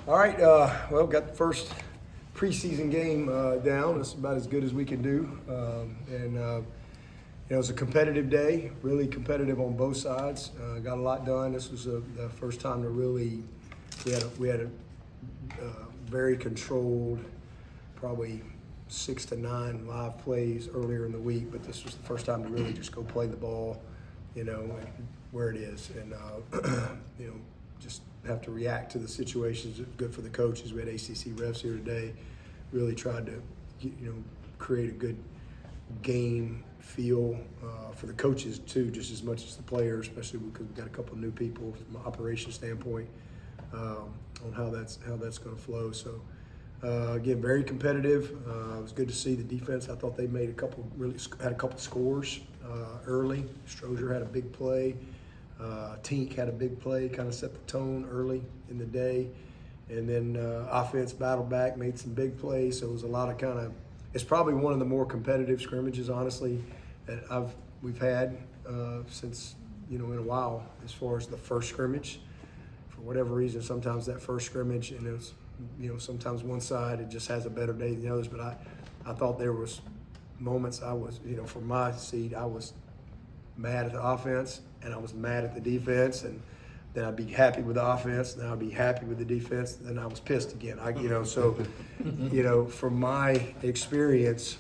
All right, well, got the first preseason game down. That's about as good as we can do. It was a competitive day, really competitive on both sides. Got a lot done. This was the first time to really, we had a very controlled, probably 6 to 9 live plays earlier in the week, but this was the first time to really just go play the ball, where it is. And, just have to react to the situations. Good for the coaches. We had ACC refs here today. Really tried to, create a good game feel for the coaches too, just as much as the players, especially because we've got a couple of new people from an operations standpoint on how that's going to flow. So again, very competitive. It was good to see the defense. I thought they made had a couple scores early. Strozier had a big play. Tink had a big play, kind of set the tone early in the day. And then offense battled back, made some big plays. So it was a lot of it's probably one of the more competitive scrimmages, honestly, that we've had since, in a while, as far as the first scrimmage. For whatever reason, sometimes that first scrimmage, and it's, sometimes one side, it just has a better day than the others. But I thought there was moments I was, from my seat, I was mad at the offense and I was mad at the defense, and then I'd be happy with the offense, then I'd be happy with the defense, then I was pissed again. From my experience,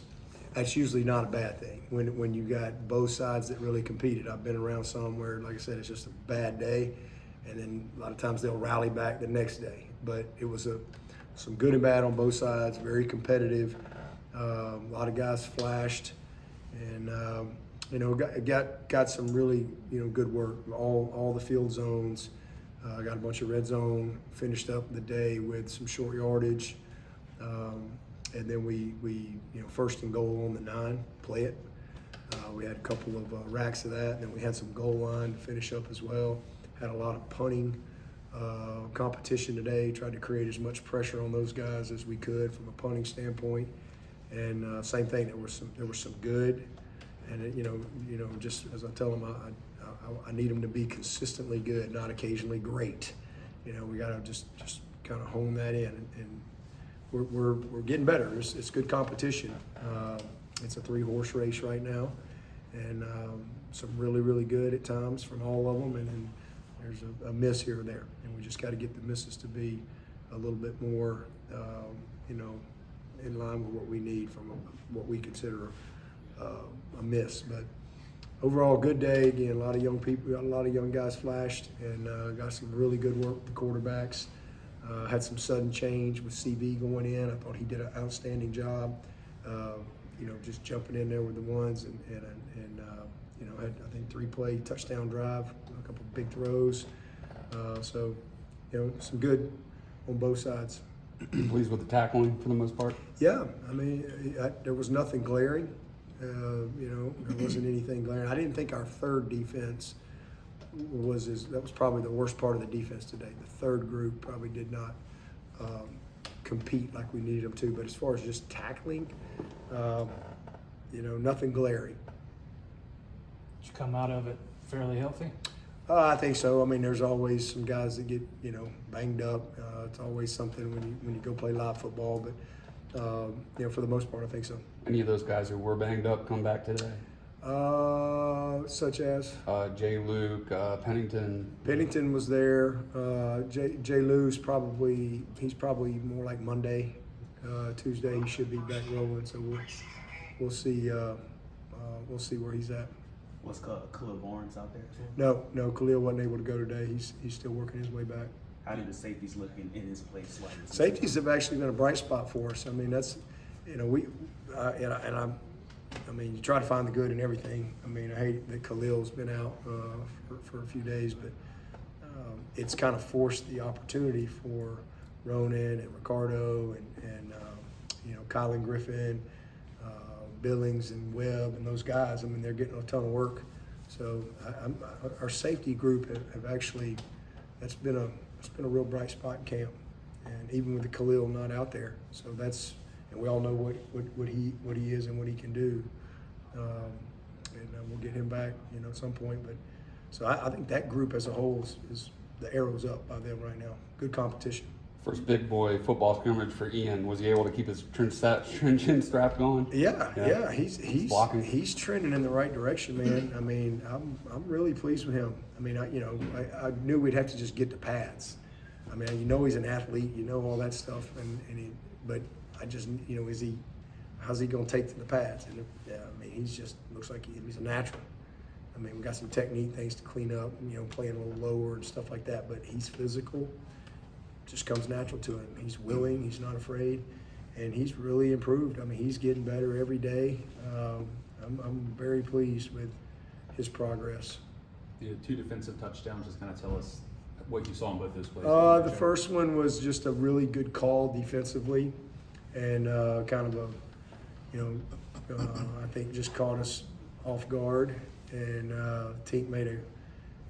that's usually not a bad thing when you got both sides that really competed. I've been around some where, like I said, it's just a bad day, and then a lot of times they'll rally back the next day. But it was some good and bad on both sides, very competitive. A lot of guys flashed, and got some really good work. All the field zones. Got a bunch of red zone. Finished up the day with some short yardage, and then we first and goal on the 9, play it. We had a couple of racks of that. And then we had some goal line to finish up as well. Had a lot of punting competition today. Tried to create as much pressure on those guys as we could from a punting standpoint. And same thing. There was some good. And just as I tell them, I need them to be consistently good, not occasionally great. We got to just kind of hone that in, and we're getting better. It's good competition. It's a 3-horse race right now, and some really, really good at times from all of them, and then there's a miss here or there, and we just got to get the misses to be a little bit more, in line with what we need from what we consider a miss. But overall, good day. Again, a lot of young people, got a lot of young guys flashed, and got some really good work with the quarterbacks. Had some sudden change with CV going in. I thought he did an outstanding job. Just jumping in there with the ones, and had, I think, 3-play touchdown drive, a couple big throws. Some good on both sides. Pleased with the tackling for the most part? Yeah, I mean, there was nothing glaring. There wasn't anything glaring. I didn't think our third defense that was probably the worst part of the defense today. The third group probably did not compete like we needed them to. But as far as just tackling, nothing glaring. Did you come out of it fairly healthy? I think so. I mean, there's always some guys that get, banged up. It's always something when you go play live football. But, for the most part, I think so. Any of those guys who were banged up come back today? Such as? Jay Luke, Pennington. Pennington was there. Jay Lou's probably more like Monday. Tuesday he should be back rolling. So we'll see. We'll see where he's at. Was Khalil Barnes out there too? No, Khalil wasn't able to go today. He's still working his way back. How did the safeties look in his place? Safeties have actually been a bright spot for us. I mean, that's, you try to find the good in everything. I mean, I hate that Khalil's been out for a few days, but it's kind of forced the opportunity for Ronan and Ricardo and Colin Griffin, Billings and Webb and those guys. I mean, they're getting a ton of work. So our safety group have actually, it's been a real bright spot in camp, and even with the Khalil not out there. So and we all know what he is and what he can do. We'll get him back, at some point. But so I think that group as a whole is the arrow's up by them right now. Good competition. First big boy football scrimmage for Ian. Was he able to keep his chin strap going? Yeah. He's blocking. He's trending in the right direction, man. I mean, I'm really pleased with him. I mean, I knew we'd have to just get the pads. I mean, he's an athlete, all that stuff, but I just, how's he gonna take to the pads? And yeah, I mean, he's just looks like he's a natural. I mean, we got some technique things to clean up, playing a little lower and stuff like that, but he's physical. Just comes natural to him. He's willing, he's not afraid, and he's really improved. I mean, he's getting better every day. I'm very pleased with his progress. The 2 defensive touchdowns, just kind of tell us what you saw in both those plays. The first one was just a really good call defensively, and kind of I think just caught us off guard, and Tink made a,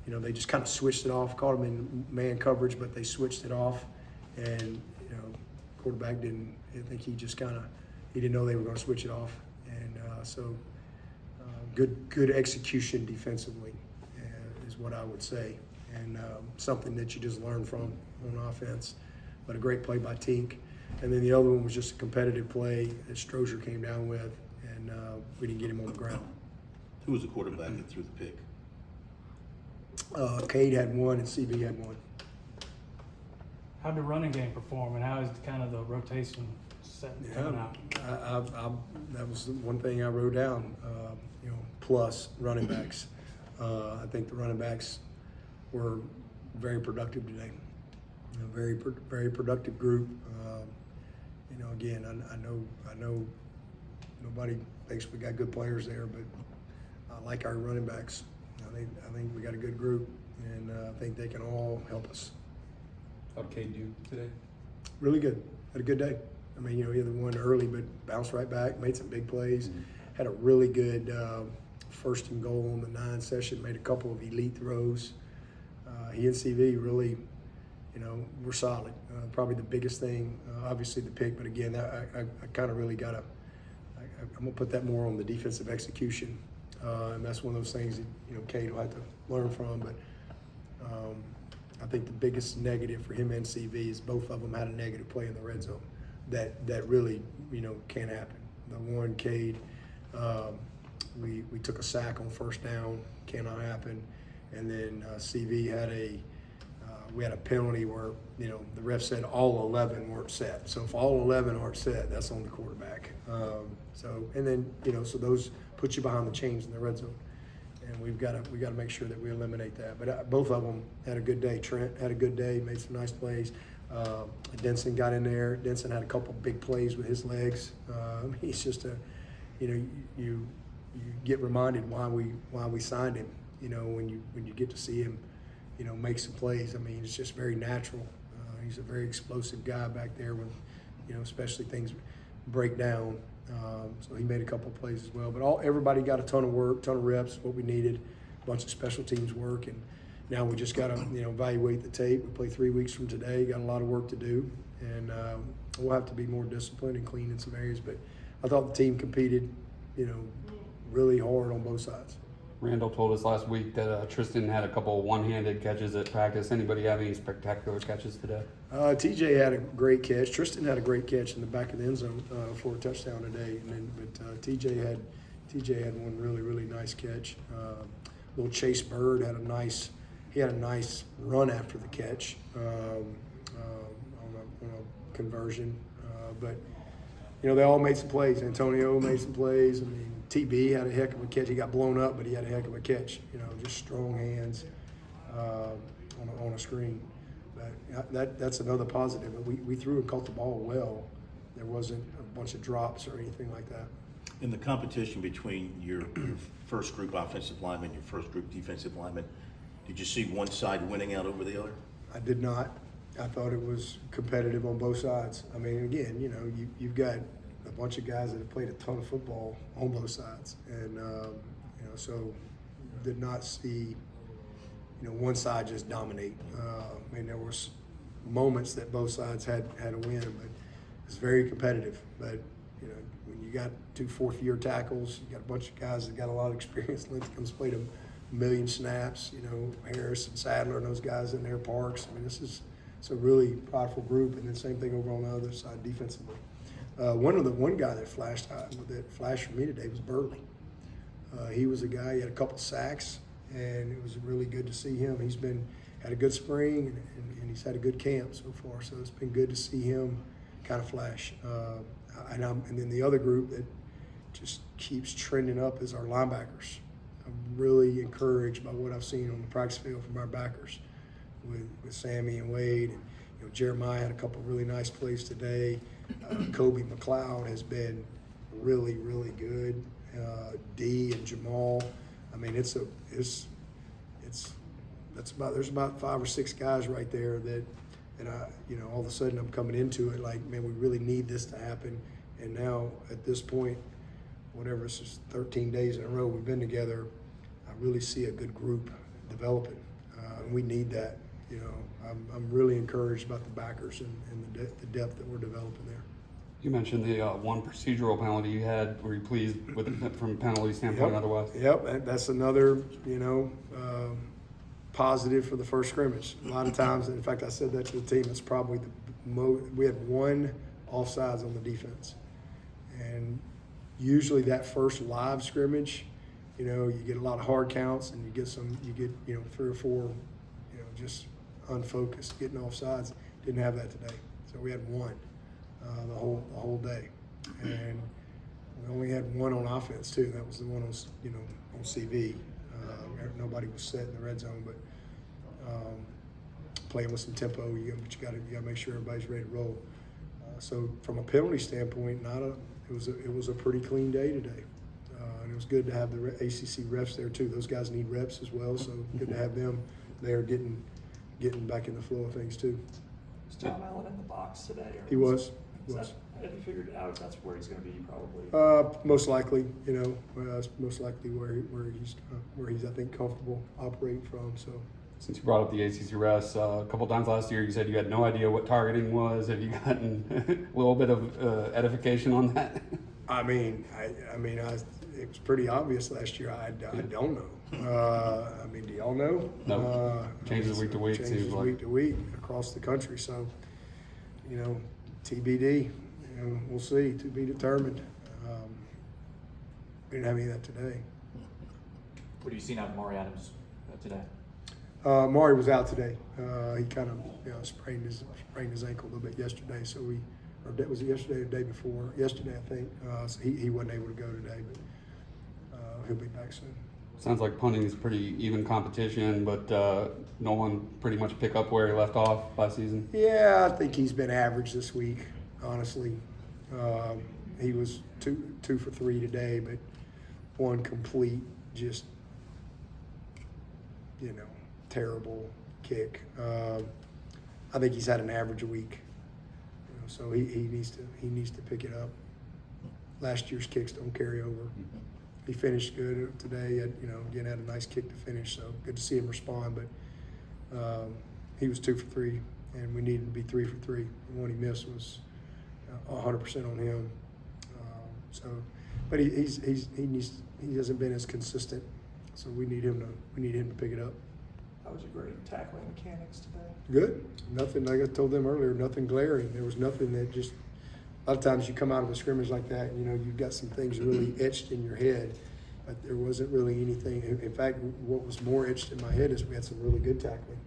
they just kind of switched it off, caught him in man coverage, but they switched it off, and quarterback didn't. I think he just he didn't know they were going to switch it off, and so good execution defensively is what I would say, and something that you just learn from on offense. But a great play by Tink, and then the other one was just a competitive play that Strozier came down with, and we didn't get him on the ground. Who was the quarterback that threw the pick? Cade had one and CV had one. How'd the running game perform, and how is kind of the rotation set coming out? That was the one thing I wrote down. Plus running backs. I think the running backs were very productive today. Very productive group. Again, I know nobody thinks we got good players there, but I like our running backs. I think we got a good group, and I think they can all help us. How'd Cade do today? Really good. Had a good day. I mean, he had the one early, but bounced right back, made some big plays. Mm-hmm. Had a really good first and goal on the 9 session, made a couple of elite throws. He and CV really, were solid. Probably the biggest thing, obviously the pick, but again, I kind of really I'm going to put that more on the defensive execution. And that's one of those things that, Cade will have to learn from. But I think the biggest negative for him and CV is both of them had a negative play in the red zone. That really, can't happen. The one, Cade, we took a sack on first down, cannot happen. And then CV had we had a penalty where, the ref said all 11 weren't set. So if all 11 aren't set, that's on the quarterback. So those put you behind the chains in the red zone. And we got to make sure that we eliminate that. But both of them had a good day. Trent had a good day, made some nice plays. Denson got in there. Denson had a couple big plays with his legs. He's just you get reminded why we signed him. When you get to see him, make some plays. I mean, it's just very natural. He's a very explosive guy back there when, especially things break down. So he made a couple of plays as well. But everybody got a ton of work, ton of reps, what we needed, a bunch of special teams work. And now we just got to, evaluate the tape. We play 3 weeks from today, got a lot of work to do. And we'll have to be more disciplined and clean in some areas. But I thought the team competed, really hard on both sides. Randall told us last week that Tristan had a couple one-handed catches at practice. Anybody have any spectacular catches today? TJ had a great catch. Tristan had a great catch in the back of the end zone for a touchdown today. But TJ had one really, really nice catch. Little Chase Bird had a nice run after the catch on a conversion. But they all made some plays. Antonio made some plays. I mean, TB had a heck of a catch. He got blown up, but he had a heck of a catch. Just strong hands on a screen. But that's another positive. We threw and caught the ball well. There wasn't a bunch of drops or anything like that. In the competition between your first group offensive lineman and your first group defensive lineman, did you see one side winning out over the other? I did not. I thought it was competitive on both sides. I mean, again, you've got a bunch of guys that have played a ton of football on both sides, and so did not see one side just dominate. I mean, there was moments that both sides had a win, but it's very competitive. But when you got 2 fourth-year tackles, you got a bunch of guys that got a lot of experience. Lincoln's played a million snaps. Harris and Sadler and those guys in there, Parks. I mean, this is it's a really prideful group, and then same thing over on the other side defensively. One guy that flashed for me today was Burley. He was a guy. He had a couple sacks, and it was really good to see him. He's had a good spring, and he's had a good camp so far. So it's been good to see him kind of flash. And then the other group that just keeps trending up is our linebackers. I'm really encouraged by what I've seen on the practice field from our backers with Sammy and Wade. And, Jeremiah had a couple of really nice plays today. Kobe McLeod has been really, really good. D and Jamal. I mean, there's about 5 or 6 guys right there that all of a sudden I'm coming into it like, man, we really need this to happen. And now at this point, whatever, it's just 13 days in a row we've been together, I really see a good group developing. And we need that. I'm really encouraged about the backers and the depth that we're developing there. You mentioned the one procedural penalty you had. Were you pleased with it from a penalty standpoint? Yep. Otherwise, Yep, that's another positive for the first scrimmage. A lot of times, in fact, I said that to the team. It's probably we had one offsides on the defense, and usually that first live scrimmage, you get a lot of hard counts, and you get 3 or 4, just unfocused, getting offsides. Didn't have that today, so we had one the whole day, and we only had one on offense too. That was the one on CV. Nobody was set in the red zone, but playing with some tempo, but you got to make sure everybody's ready to roll. So from a penalty standpoint, it was a pretty clean day today, and it was good to have the ACC refs there too. Those guys need reps as well, so good to have them there getting back in the flow of things too. Was Tom Allen in the box today? Or He was. Have you figured out that's where he's going to be probably? Most likely, most likely where he's I think comfortable operating from. So. since you brought up the ACC refs, a couple times last year you said you had no idea what targeting was. Have you gotten a little bit of edification on that? I mean, it was pretty obvious last year. I don't know. Do y'all know? No. Changes week to week. Changes week to week across the country. So, TBD. We'll see. To be determined. We didn't have any of that today. What have you seen out of Amare Adams today? Maury was out today. He kind of sprained his ankle a little bit yesterday. So was it yesterday or the day before? Yesterday, I think. So he wasn't able to go today, but he'll be back soon. Sounds like punting is pretty even competition, but Nolan pretty much pick up where he left off last season. Yeah, I think he's been average this week, honestly. He was two for 3 today, but one complete, just terrible kick. I think he's had an average a week, so he needs to pick it up. Last year's kicks don't carry over. He finished good today. Again, had a nice kick to finish, so good to see him respond. But he was 2 for 3, and we needed to be 3 for 3. The one he missed was 100% on him. But he hasn't been as consistent, so we need him to pick it up. How was your grade tackling mechanics today? Good. Nothing, like I told them earlier, nothing glaring. There was nothing that just. A lot of times you come out of a scrimmage like that, you've got some things really etched in your head, but there wasn't really anything. In fact, what was more etched in my head is we had some really good tackling.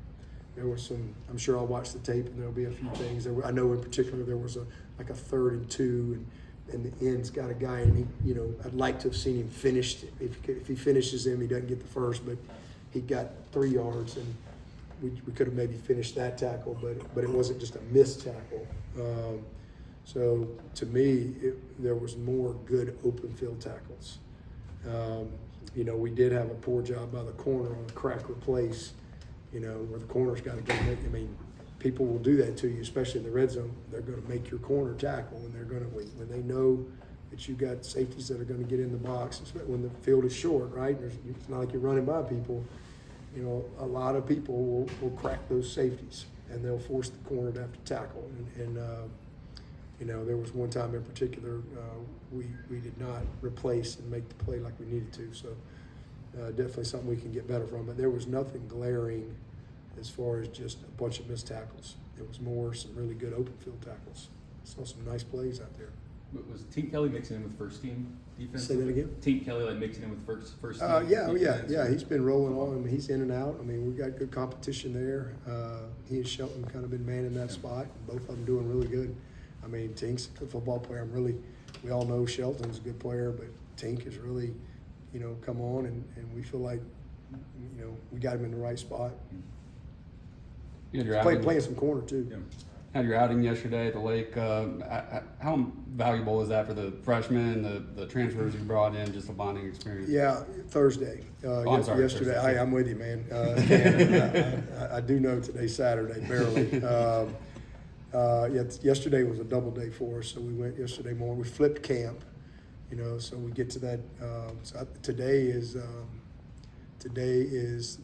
There was some. I'm sure I'll watch the tape and there'll be a few things. I know in particular there was a 3rd and 2, and the end's got a guy, and he, I'd like to have seen him finished. If he finishes him, he doesn't get the first, but he got 3 yards, and we could have maybe finished that tackle, but it wasn't just a missed tackle. So to me, there was more good open field tackles. We did have a poor job by the corner on a crack replace, where the corner's got to go make. People will do that to you, especially in the red zone. They're going to make your corner tackle, and when they know that you got safeties that are going to get in the box, when the field is short, right? It's not like you're running by people. A lot of people will crack those safeties, and they'll force the corner to have to tackle. There was one time in particular we did not replace and make the play like we needed to. So definitely something we can get better from. But there was nothing glaring as far as just a bunch of missed tackles. it was more some really good open field tackles. Saw some nice plays out there. Was Tink Kelley mixing in with first team defense? Say that again? Tink Kelley like mixing in with first team defense? Yeah. He's been rolling on. I mean, he's in and out. I mean, we've got good competition there. He and Shelton kind of been manning that spot. Both of them doing really good. I mean, Tink's a football player. We all know Shelton's a good player, but Tink has really, come on, and we feel like, we got him in the right spot. You had your Playing some corner too. Yeah. Had your outing yesterday at the lake. How valuable is that for the freshmen, the transfers you brought in, just a bonding experience? Yeah, Thursday. I'm sorry, Yesterday. Thursday. I'm with you, man. And I do know today's Saturday, barely. Yesterday was a double day for us, so we went yesterday morning. We flipped camp, so we get to that. Today is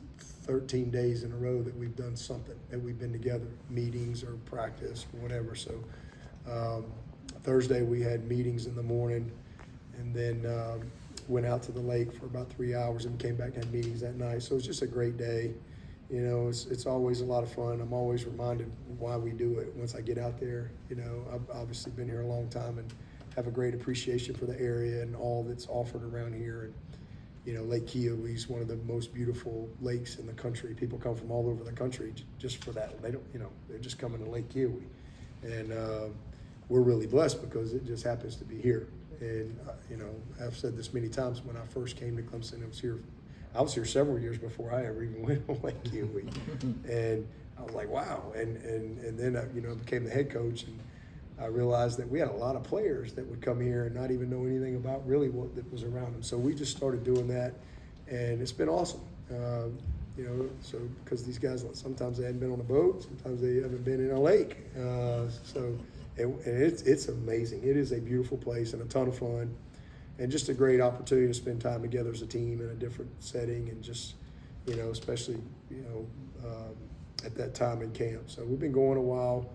13 days in a row that we've done something, that we've been together, meetings or practice or whatever. So Thursday we had meetings in the morning, and then went out to the lake for about 3 hours and came back and had meetings that night. So it's just a great day. It's always a lot of fun. I'm always reminded why we do it once I get out there. I've obviously been here a long time and have a great appreciation for the area and all that's offered around here. And Lake Keowee is one of the most beautiful lakes in the country. People come from all over the country just for that. They don't, they're just coming to Lake Keowee. And we're really blessed because it just happens to be here. And, I've said this many times, when I first came to Clemson, I was here several years before I ever even went on Lake Keowee. And I was like, wow. And then, I became the head coach, and I realized that we had a lot of players that would come here and not even know anything about really what that was around them. So we just started doing that, and it's been awesome. So because these guys, sometimes they hadn't been on a boat, sometimes they haven't been in a lake. It's amazing. It is a beautiful place and a ton of fun, and just a great opportunity to spend time together as a team in a different setting, and just, especially, at that time in camp. So we've been going a while.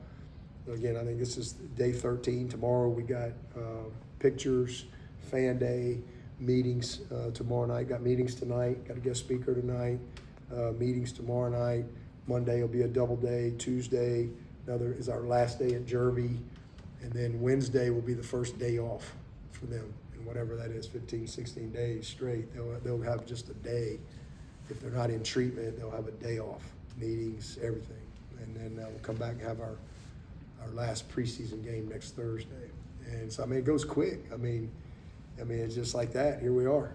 Again, I think this is day 13. Tomorrow we got pictures, fan day, meetings tomorrow night. Got meetings tonight. Got a guest speaker tonight. Meetings tomorrow night. Monday will be a double day. Tuesday is our last day at Jervey. And then Wednesday will be the first day off for them. And whatever that is, 15, 16 days straight. They'll have just a day. If they're not in treatment, they'll have a day off. Meetings, everything. And then we'll come back and have our last preseason game next Thursday. And so, it goes quick. It's just like that. Here we are,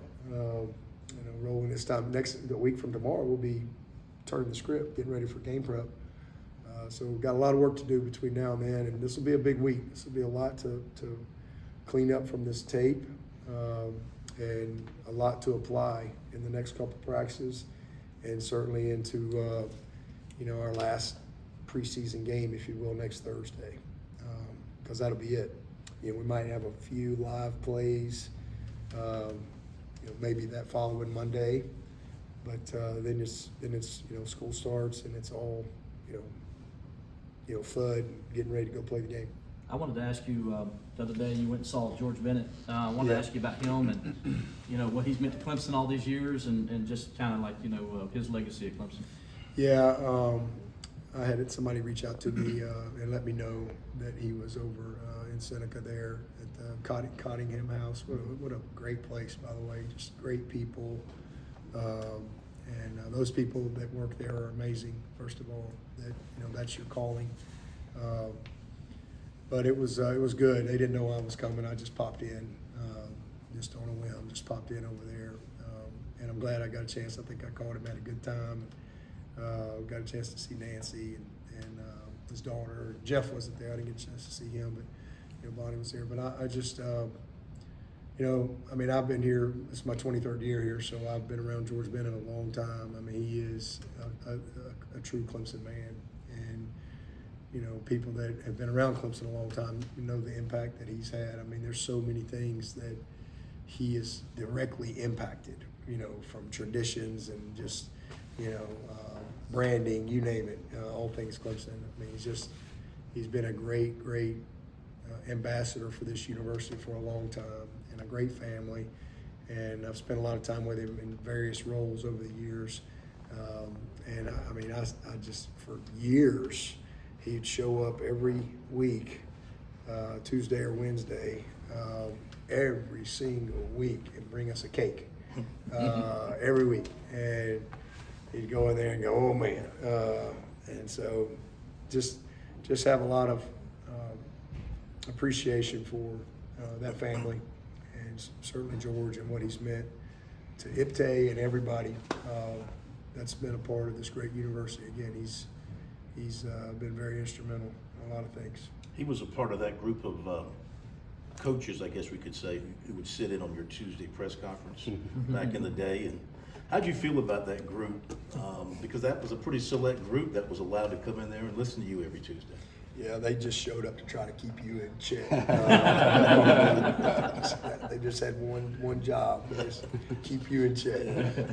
rolling this time. The week from tomorrow, we'll be turning the script, getting ready for game prep. So we've got a lot of work to do between now and then, and this will be a big week. This will be a lot to clean up from this tape, and a lot to apply in the next couple practices, and certainly into our last preseason game, if you will, next Thursday, because that'll be it. We might have a few live plays, maybe that following Monday, but then it's school starts, and it's all FUD, getting ready to go play the game. I wanted to ask you, the other day you went and saw George Bennett. I wanted to ask you about him and what he's meant to Clemson all these years, and just kind of like his legacy at Clemson. Yeah. I had somebody reach out to me and let me know that he was over in Seneca there at the Cottingham House. What a great place, by the way. Just great people. And those people that work there are amazing, first of all. That's your calling. But it was good. They didn't know I was coming. I just popped in, just on a whim, just popped in over there. And I'm glad I got a chance. I think I called him at a good time. Got a chance to see Nancy and his daughter. Jeff wasn't there. I didn't get a chance to see him, but Bonnie was there. But I just, I've been here. This is my 23rd year here, so I've been around George Bennett a long time. He is a true Clemson man, and people that have been around Clemson a long time know the impact that he's had. There's so many things that he has directly impacted. From traditions and just branding, you name it, all things Clemson. He's been a great ambassador for this university for a long time, and a great family. And I've spent a lot of time with him in various roles over the years. I just, for years, he'd show up every week, Tuesday or Wednesday, every single week, and bring us a cake every week. And he'd go in there and go, oh man. And so just have a lot of appreciation for that family, and certainly George and what he's meant to IPTAY and everybody that's been a part of this great university. Again, he's been very instrumental in a lot of things. He was a part of that group of coaches, I guess we could say, who would sit in on your Tuesday press conference back in the day. And how'd you feel about that group? Because that was a pretty select group that was allowed to come in there and listen to you every Tuesday. Yeah, they just showed up to try to keep you in check. They just had one job, just keep you in check.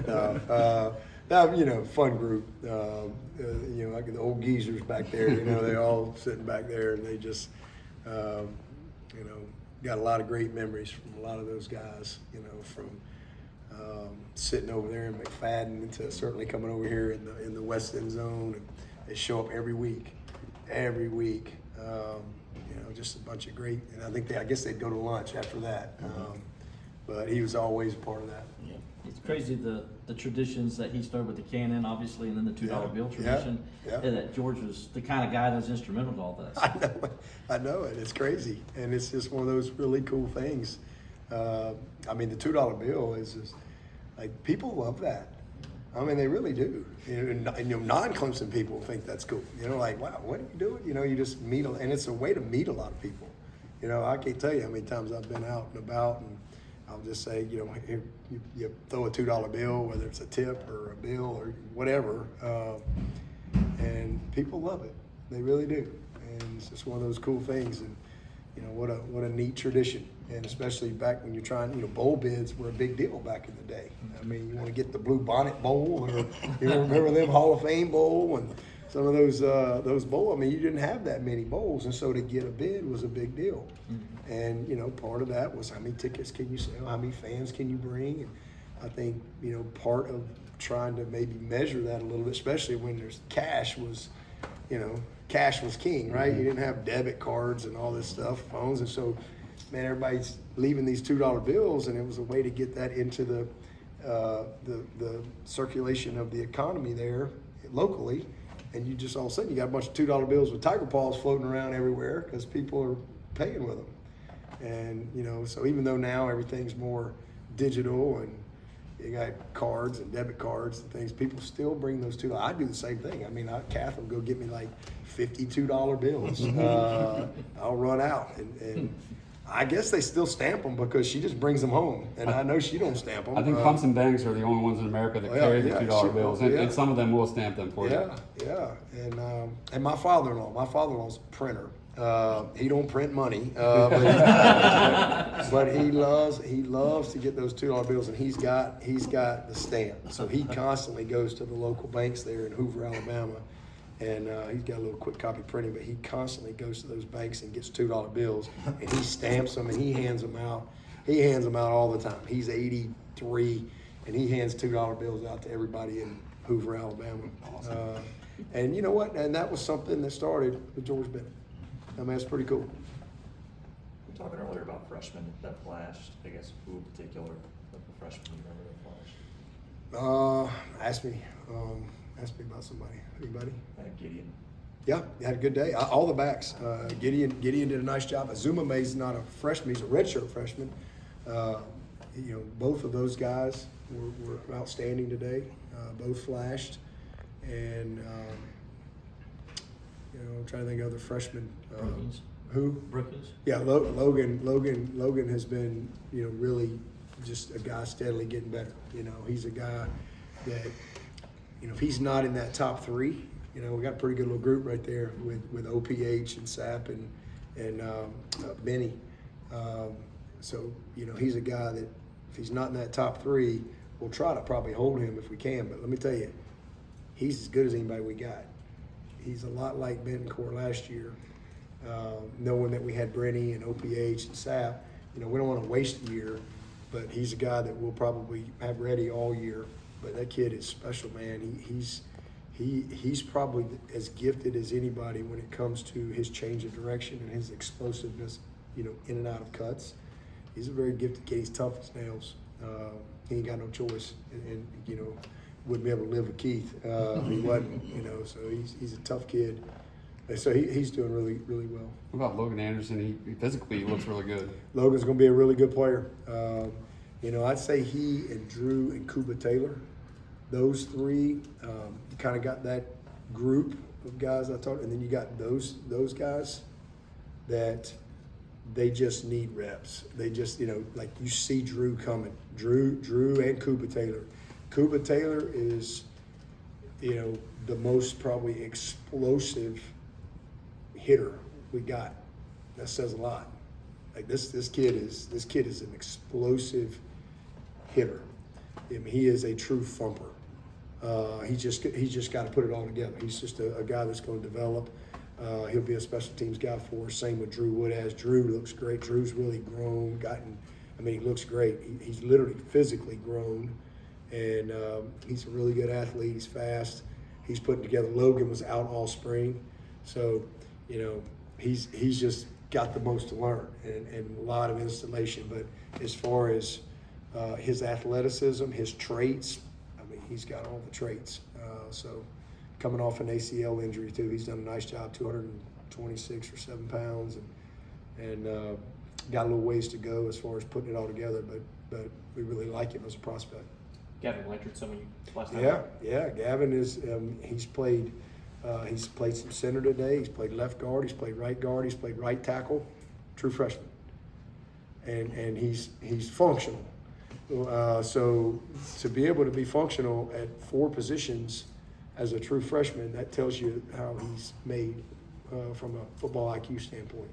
Now, fun group. Like the old geezers back there. They're all sitting back there, and they just, got a lot of great memories from a lot of those guys. From sitting over there in McFadden to certainly coming over here in the West End Zone, and they show up every week. Just a bunch of great, and I guess they'd go to lunch after that. But he was always a part of that. Yeah. It's crazy the traditions that he started with the cannon, obviously, and then the $2 bill tradition. Yeah. And that George was the kind of guy that was instrumental to all this. I know it. It's crazy, and it's just one of those really cool things. The $2 bill is just like, people love that. They really do. Non-Clemson people think that's cool. Like, wow, what are you doing? You just meet, and it's a way to meet a lot of people. I can't tell you how many times I've been out and about, and I'll just say, here, you throw a $2 bill, whether it's a tip or a bill or whatever, and people love it. They really do. And it's just one of those cool things. And what a neat tradition. And especially back when you're trying, bowl bids were a big deal back in the day. You want to get the Blue Bonnet Bowl, or remember them Hall of Fame Bowl and some of those bowls. You didn't have that many bowls, and so to get a bid was a big deal. Mm-hmm. And part of that was how many tickets can you sell, how many fans can you bring, and I think part of trying to maybe measure that a little bit, especially when there's cash was king, right? Mm-hmm. You didn't have debit cards and all this stuff, phones, and so. Man, everybody's leaving these $2 bills, and it was a way to get that into the circulation of the economy there locally. And you just all of a sudden you got a bunch of $2 bills with tiger paws floating around everywhere because people are paying with them. And so even though now everything's more digital and you got cards and debit cards and things, people still bring those $2. I do the same thing. Kath will go get me like $52 bills. I'll run out and I guess they still stamp them because she just brings them home, and I know she don't stamp them. I think Clemson banks are the only ones in America that carry the $2 bills, and some of them will stamp them for you. Yeah. And my father-in law's a printer. He don't print money, but he loves to get those $2 bills, and he's got the stamp. So he constantly goes to the local banks there in Hoover, Alabama. And he's got a little quick copy printing, but he constantly goes to those banks and gets $2 bills, and he stamps them and he hands them out. He hands them out all the time. He's 83, and he hands $2 bills out to everybody in Hoover, Alabama. Awesome. And you know what? And that was something that started with George Bennett. That's pretty cool. We were talking earlier about freshmen that flashed. I guess who in particular, like the freshmen you remember that flashed? Ask me about somebody. Anybody? Gideon. Yeah, he had a good day. All the backs. Gideon did a nice job. Azuma May's not a freshman; he's a redshirt freshman. Both of those guys were outstanding today. Both flashed, and I'm trying to think of other freshmen. Brookings. Who? Brookings. Yeah, Logan has been really just a guy steadily getting better. He's a guy that. If he's not in that top three, we got a pretty good little group right there with OPH and Sapp and Benny. So he's a guy that if he's not in that top three, we'll try to probably hold him if we can. But let me tell you, he's as good as anybody we got. He's a lot like Bentancur last year, knowing that we had Brenny and OPH and Sapp. We don't want to waste a year, but he's a guy that we'll probably have ready all year. But that kid is special, man. He's he's probably as gifted as anybody when it comes to his change of direction and his explosiveness, in and out of cuts. He's a very gifted kid. He's tough as nails. He ain't got no choice, and wouldn't be able to live with Keith if he wasn't. So he's a tough kid. And so he's doing really, really well. What about Logan Anderson? He physically looks really good. Logan's going to be a really good player. I'd say he and Drew and Kubah-Taylor, those three, kind of got that group of guys I talked, and then you got those guys that they just need reps. They just, like you see Drew coming. Drew and Kubah-Taylor. Kubah-Taylor is, the most probably explosive hitter we got. That says a lot. Like this kid is an explosive hitter. I mean, he is a true thumper. He's just got to put it all together. He's just a guy that's going to develop. He'll be a special teams guy for us. Same with Drew Woodaz. Drew looks great. Drew's really grown. He looks great. He's literally physically grown, and he's a really good athlete. He's fast. He's putting together. Logan was out all spring, so he's just got the most to learn and a lot of installation. But as far as his athleticism, his traits, he's got all the traits. So coming off an ACL injury too, he's done a nice job. 226 or 7 pounds, and got a little ways to go as far as putting it all together. But we really like him as a prospect. Gavin Blanchard, someone you last time. Yeah. Gavin is. He's played some center today. He's played left guard. He's played right guard. He's played right tackle. True freshman. And he's functional. So to be able to be functional at 4 positions as a true freshman, that tells you how he's made from a football IQ standpoint.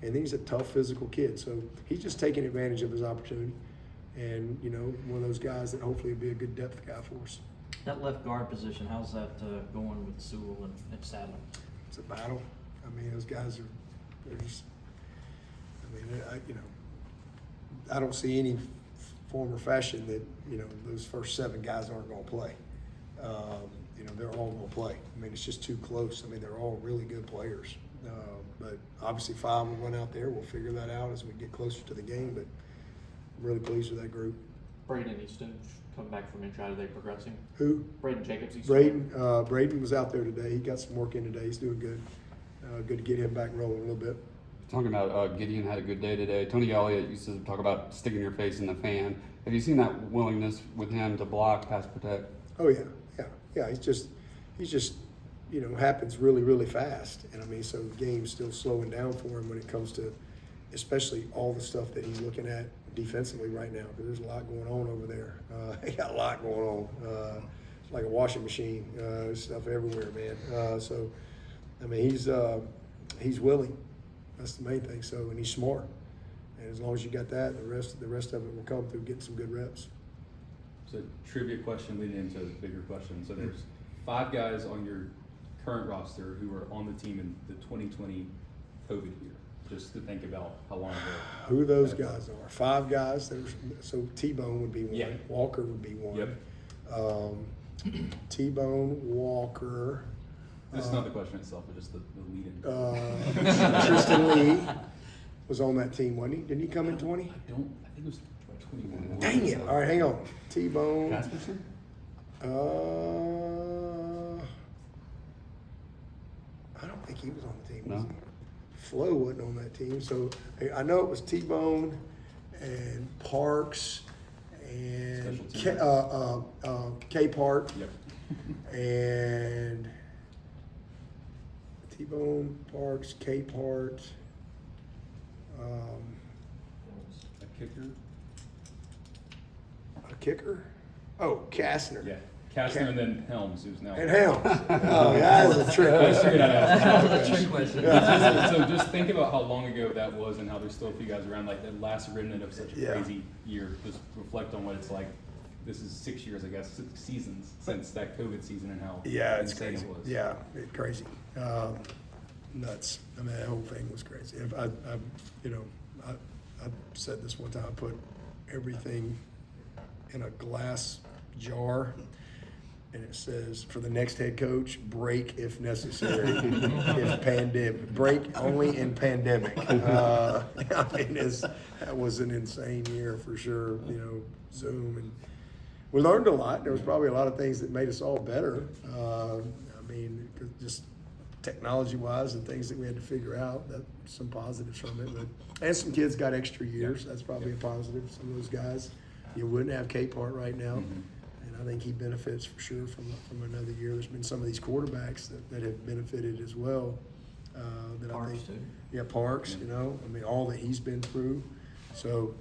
And he's a tough physical kid. So he's just taking advantage of his opportunity. And, one of those guys that hopefully will be a good depth guy for us. That left guard position, how's that going with Sewell and Sadler? It's a battle. Those guys they're just, I don't see any form or fashion that, those first 7 guys aren't going to play. They're all going to play. It's just too close. They're all really good players. But obviously 5 will run out there. We'll figure that out as we get closer to the game. But I'm really pleased with that group. Brayden Easton coming back from injury. Are they progressing? Who? Brayden Jacobs. Easton. Brayden was out there today. He got some work in today. He's doing good. Good to get him back rolling a little bit. Talking about Gideon had a good day today. Tony Elliott used to talk about sticking your face in the fan. Have you seen that willingness with him to block, pass, protect? Oh yeah. He's just happens really, really fast. And so the game's still slowing down for him when it comes to, especially all the stuff that he's looking at defensively right now. Because there's a lot going on over there. He got a lot going on. It's like a washing machine. There's stuff everywhere, man. He's willing. That's the main thing. So, and he's smart. And as long as you got that, the rest of it will come through getting some good reps. So, trivia question leading into a bigger question. So, there's 5 guys on your current roster who are on the team in the 2020 COVID year. Just to think about how long ago. Who those guys are? 5 guys. So T-Bone would be one. Yeah. Walker would be one. Yep. T-Bone, Walker. This is not the question itself, but just the lead-in. Tristan Lee was on that team, wasn't he? Didn't he come in 20? I think it was 21. Dang it. All right, hang on. T-Bone. Casperson? I don't think he was on the team. No. Was he? Flo wasn't on that team. So I know it was T-Bone and Parks and Capehart. Yep. And T-Bone, Parks, Capehart. A kicker? A kicker? Oh, Kastner. Yeah. Kastner and then Helms, who's now. And Helms. Oh, that was a trick. Trick question. So just think about how long ago that was and how there's still a few guys around, like the last remnant of such a crazy year. Just reflect on what it's like. This is 6 years, I guess, 6 seasons since that COVID season and how It's insane crazy. it was. Yeah, it's crazy. Nuts. That whole thing was crazy. I said this one time. I put everything in a glass jar and it says, for the next head coach, break if necessary, if pandemic, break only in pandemic. I mean, that was an insane year for sure, you know, Zoom, and we learned a lot. There was probably a lot of things that made us all better. I mean, just technology-wise and things that we had to figure out, that some positives from it. And some kids got extra years. That's probably a positive. Some of those guys, you wouldn't have Capehart right now. And I think he benefits for sure from another year. There's been some of these quarterbacks that have benefited as well. Parks, I think, too. Yeah, Parks, you know, I mean, all that he's been through. So,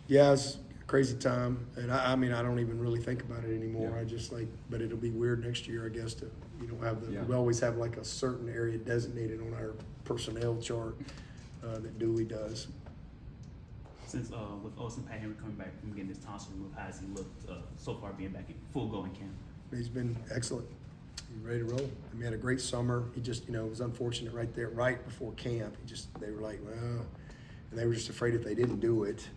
yeah, it's a crazy time. And I mean, I don't even really think about it anymore. Yeah. I just but it'll be weird next year, I guess, to, you know, have Yeah. we always have like a certain area designated on our personnel chart that Dooley does. Since with Olsen Patt-Henry coming back from getting his tonsil removed, how has he looked so far being back in full go in camp? He's been excellent. He's ready to roll. I mean, he had a great summer. He just, you know, it was unfortunate right before camp. They were like, well, and they were just afraid if they didn't do it,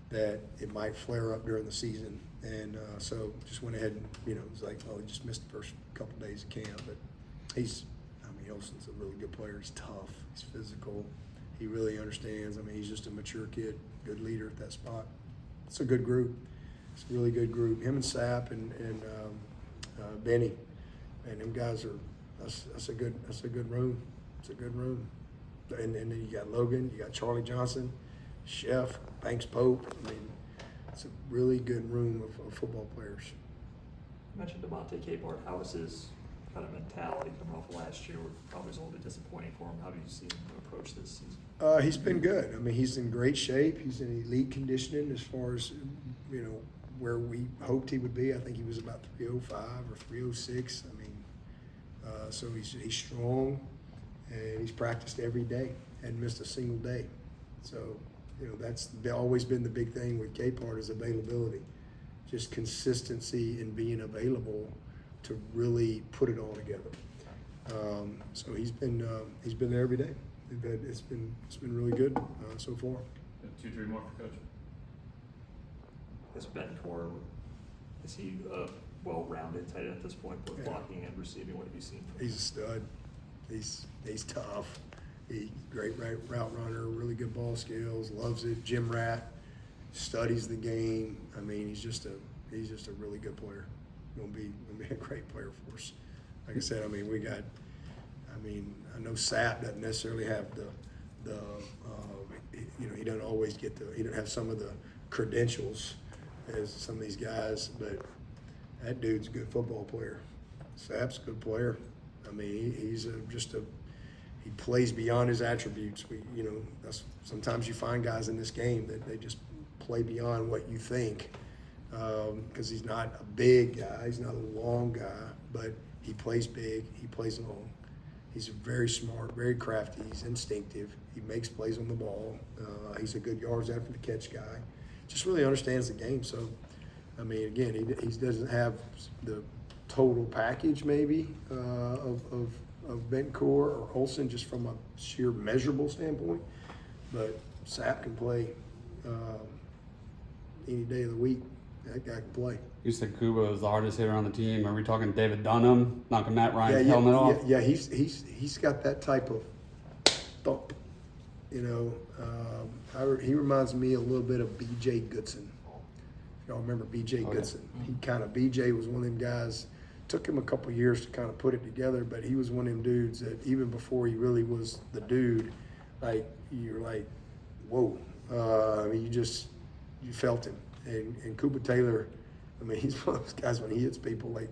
that it might flare up during the season. And so just went ahead and, you know, it was like, oh, he just missed the first couple days of camp. But Olsen's a really good player. He's tough. He's physical. He really understands. I mean, he's just a mature kid, good leader at that spot. It's a good group. It's a really good group. Him and Sapp and Benny, and them guys are. That's a good room. It's a good room. And then you got Logan, you got Charlie Johnson, Chef, Banks Pope. I mean, it's a really good room of football players. You mentioned DeMonte Capehart. How was his kind of mentality coming off last year? Probably was a little bit disappointing for him. How do you see him approach this season? He's been good. I mean, he's in great shape. He's in elite conditioning as far as, you know, where we hoped he would be. I think he was about 305 or 306. I mean, so he's strong, and he's practiced every day, hadn't missed a single day. So, you know, that's always been the big thing with Capehart is availability, just consistency in being available to really put it all together. So he's been there every day. It's been really good so far. 2-3 more for Coach. Is Bentancur, is he a well-rounded tight end at this point, both blocking and receiving? What have you seen from him? He's a stud. He's tough. He's great route runner, really good ball skills, loves it. Gym rat, studies the game. I mean, he's just a really good player. Gonna be a great player for us. Like I said, I mean, I know Sapp doesn't necessarily have you know, he doesn't always get he doesn't have some of the credentials as some of these guys, but that dude's a good football player. Sapp's a good player. I mean, he's he plays beyond his attributes. You know, that's sometimes you find guys in this game that they just play beyond what you think, because he's not a big guy, he's not a long guy, but he plays big, he plays long. He's very smart, very crafty, he's instinctive, he makes plays on the ball, he's a good yards after the catch guy, just really understands the game. So, I mean, again, he doesn't have the total package maybe of Bentancur or Olsen just from a sheer measurable standpoint, but Sapp can play any day of the week. That guy can play. You said Kubah was the hardest hitter on the team. Are we talking David Dunham knocking Matt Ryan's helmet off? Yeah, he's got that type of thump. You know, he reminds me a little bit of B.J. Goodson. Y'all remember B.J. Goodson? B.J. was one of them guys. Took him a couple years to kind of put it together, but he was one of them dudes that even before he really was the dude, like you're like, whoa. I mean, you felt him. And Kubah-Taylor, I mean, he's one of those guys when he hits people, like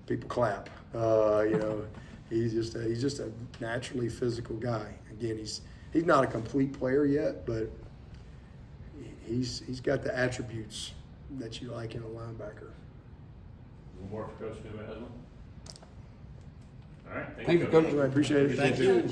people clap. You know, he's just a naturally physical guy. Again, he's not a complete player yet, but he's got the attributes that you like in a linebacker. One more for Coach. Do we have one? All right. Thank you, Coach. I appreciate it. Thank you.